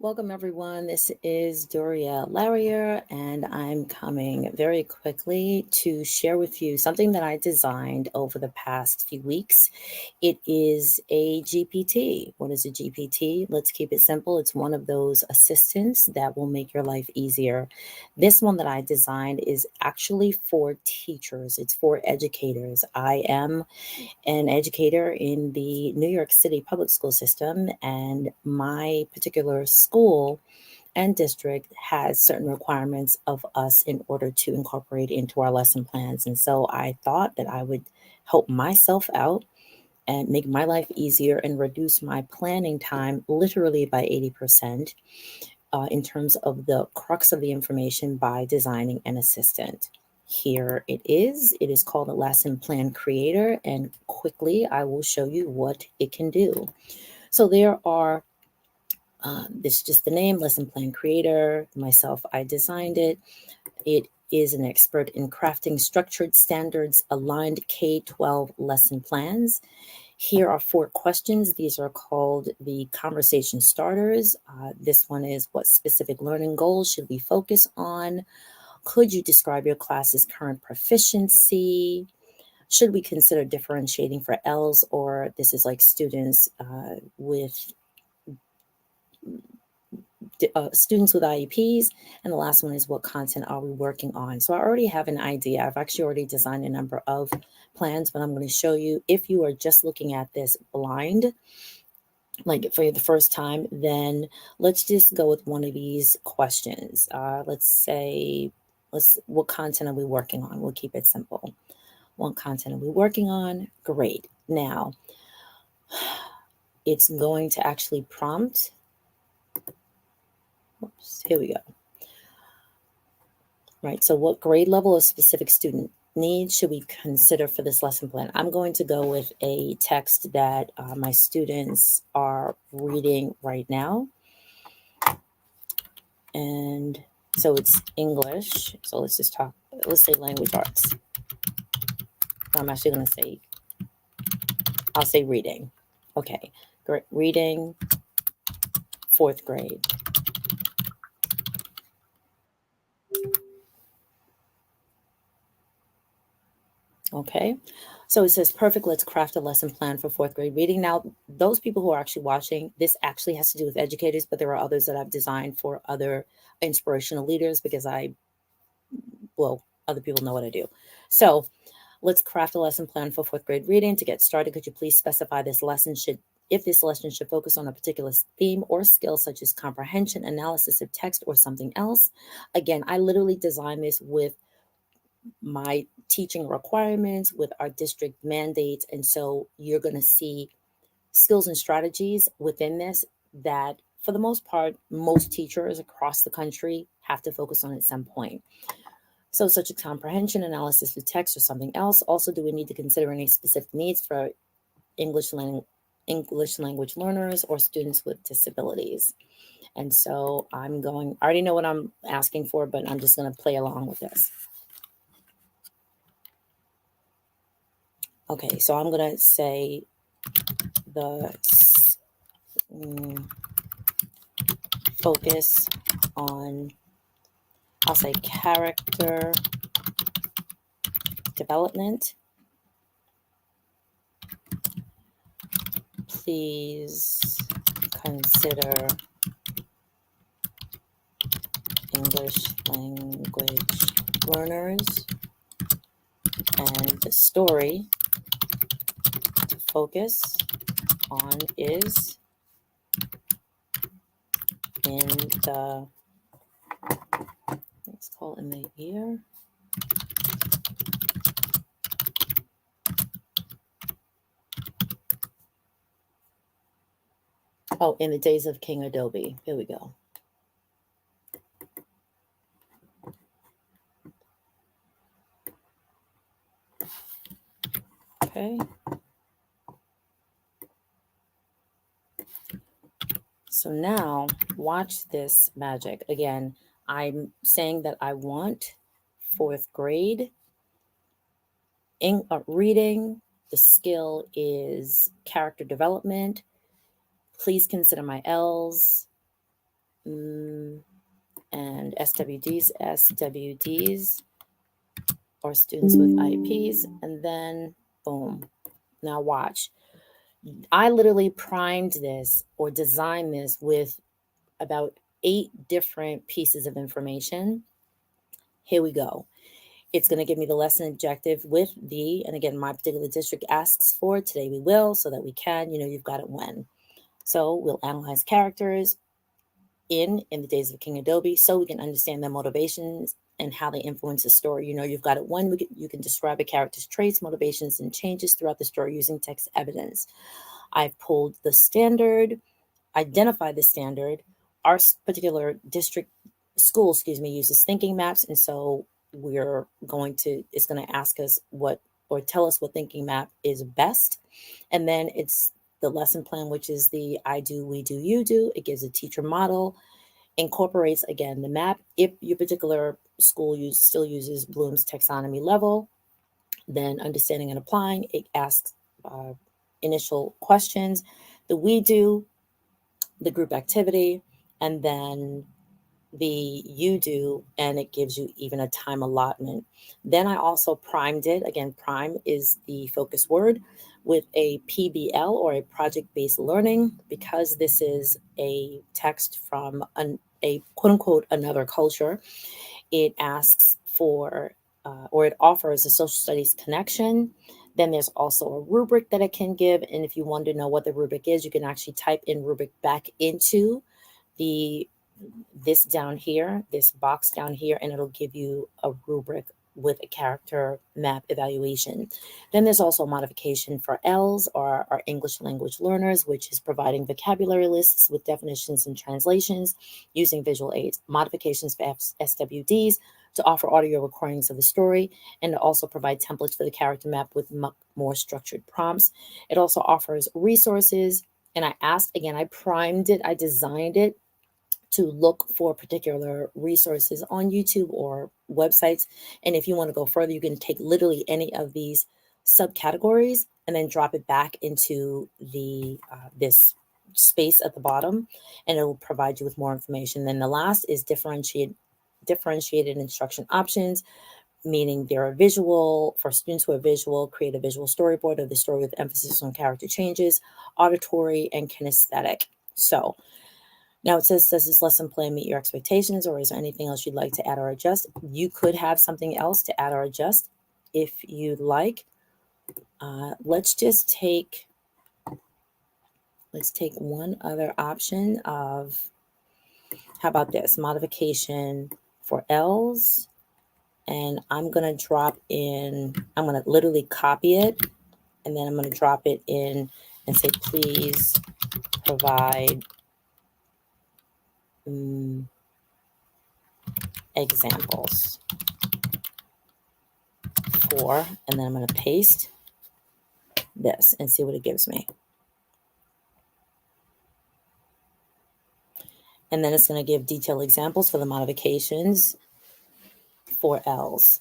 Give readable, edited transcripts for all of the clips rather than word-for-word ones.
Welcome, everyone. This is Doriel Larrier, and I'm coming very quickly to share with you something that I designed over the past few weeks. It is a GPT. What is a GPT? Let's keep it simple. It's one of those assistants that will make your life easier. This one that I designed is actually for teachers, it's for educators. I am an educator in the New York City public school system, and my particular school and district has certain requirements of us in order to incorporate into our lesson plans. And so I thought that I would help myself out and make my life easier and reduce my planning time literally by 80% in terms of the crux of the information by designing an assistant. Here it is. It is called a lesson plan creator, and quickly I will show you what it can do. So there are, this is just the name, lesson plan creator. Myself, I designed it. It is an expert in crafting structured standards aligned K-12 lesson plans. Here are 4 questions. These are called the conversation starters. This one is, what specific learning goals should we focus on? Could you describe your class's current proficiency? Should we consider differentiating for L's, or this is like students with IEPs? And the last one is, what content are we working on? So I already have an idea. I've actually already designed a number of plans, but I'm going to show you, if you are just looking at this blind, like for the first time, then let's just go with one of these questions. What content are we working on? We'll keep it simple. What content are we working on? Great. Now, it's going to actually prompt. Oops, here we go. Right, so what grade level of specific student needs should we consider for this lesson plan? I'm going to go with a text that my students are reading right now. And so it's English. So let's say language arts. I'm actually going to I'll say reading. Okay, great. Reading, 4th grade. Okay, so it says, perfect, let's craft a lesson plan for 4th grade reading. Now, those people who are actually watching, this actually has to do with educators, but there are others that I've designed for other inspirational leaders because other people know what I do. So let's craft a lesson plan for 4th grade reading. To get started, could you please specify if this lesson should focus on a particular theme or skill, such as comprehension, analysis of text, or something else? Again, I literally designed this with my teaching requirements, with our district mandates. And so you're going to see skills and strategies within this that, for the most part, most teachers across the country have to focus on at some point. So such as comprehension, analysis of text, or something else. Also, do we need to consider any specific needs for English language learners or students with disabilities? And so I already know what I'm asking for, but I'm just going to play along with this. Okay, so I'm going to say focus on, I'll say, character development. Please consider English language learners, and the story to focus on is let's call it in the year. Oh, in the days of King Adobe. Here we go. Okay. So now watch this magic. Again, I'm saying that I want 4th grade reading. The skill is character development. Please consider my L's. and SWDs, or students with IEPs, and then boom. Now watch. I literally primed this or designed this with about 8 different pieces of information. Here we go. It's going to give me the lesson objective with and again, my particular district asks for today we will, so that we can, you've got it when. So we'll analyze characters in the days of King Adobe so we can understand their motivations and how they influence the story. You've got it when you can describe a character's traits, motivations, and changes throughout the story using text evidence. I've pulled the standard, identified the standard. Our particular district school, uses thinking maps. And so it's going to ask us or tell us what thinking map is best. And then it's the lesson plan, which is the I do, we do, you do. It gives a teacher model, incorporates, again, the map. If your particular school still uses Bloom's taxonomy level, then understanding and applying, it asks initial questions, the we do, the group activity, and then the you do, and it gives you even a time allotment. Then I also primed it. Again, prime is the focus word, with a PBL, or a project-based learning, because this is a text from a quote-unquote another culture. It asks for or it offers a social studies connection. Then there's also a rubric that it can give. And if you want to know what the rubric is, you can actually type in rubric back into this down here, this box down here, and it'll give you a rubric with a character map evaluation. Then there's also a modification for Ls, or our English language learners, which is providing vocabulary lists with definitions and translations using visual aids. Modifications for SWDs to offer audio recordings of the story, and to also provide templates for the character map with more structured prompts. It also offers resources, and I primed it, I designed it to look for particular resources on YouTube or websites. And if you want to go further, you can take literally any of these subcategories and then drop it back into this space at the bottom, and it will provide you with more information. Then the last is differentiated instruction options, meaning they're a visual. For students who are visual, create a visual storyboard of the story with emphasis on character changes, auditory, and kinesthetic. So now it says, does this lesson plan meet your expectations, or is there anything else you'd like to add or adjust? You could have something else to add or adjust if you'd like. Let's take one other option of, how about this, modification for Ls. And I'm going to literally copy it, and then I'm going to drop it in and say, please provide examples for, and then I'm going to paste this and see what it gives me. And then it's going to give detailed examples for the modifications for Ls.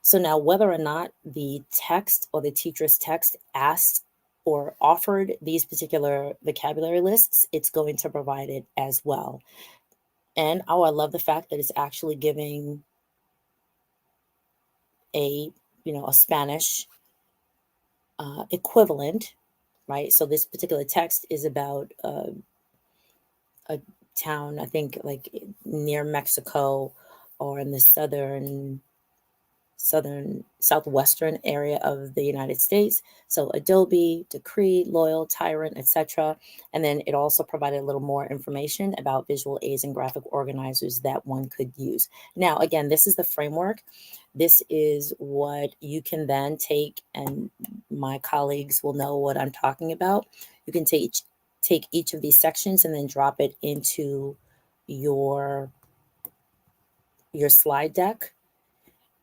So now, whether or not the text or the teacher's text asked or offered these particular vocabulary lists, it's going to provide it as well. And I love the fact that it's actually giving a Spanish equivalent, right? So this particular text is about a town, I think, like near Mexico, or in the southwestern area of the United States. So Adobe, Decree, Loyal, Tyrant, etc. And then it also provided a little more information about visual aids and graphic organizers that one could use. Now, again, this is the framework. This is what you can then take, and my colleagues will know what I'm talking about. You can take each of these sections and then drop it into your slide deck,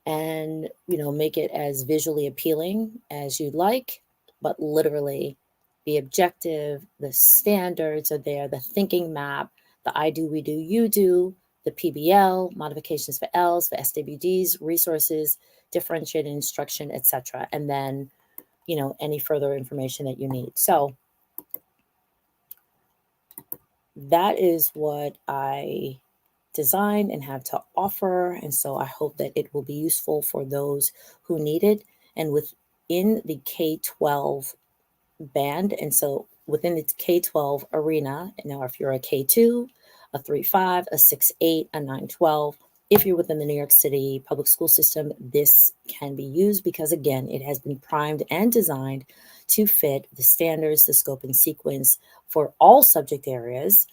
and make it as visually appealing as you'd like. But literally, the objective, the standards are there, the thinking map, the I do, we do, you do, the PBL, modifications for Ls, for SWDs, resources, differentiated instruction, etc. And then any further information that you need. So that is what I designed and have to offer. And so I hope that it will be useful for those who need it. And within the K-12 band, and so within the K-12 arena, now if you're a K-2, a 3-5, a 6-8, a 9-12, if you're within the New York City public school system, this can be used because, again, it has been primed and designed to fit the standards, the scope and sequence for all subject areas.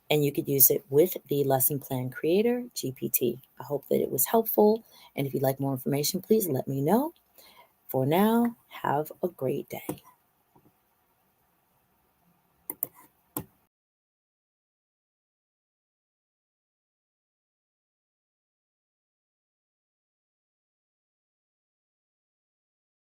And you could use it with the lesson plan creator, GPT. I hope that it was helpful. And if you'd like more information, please let me know. For now, have a great day.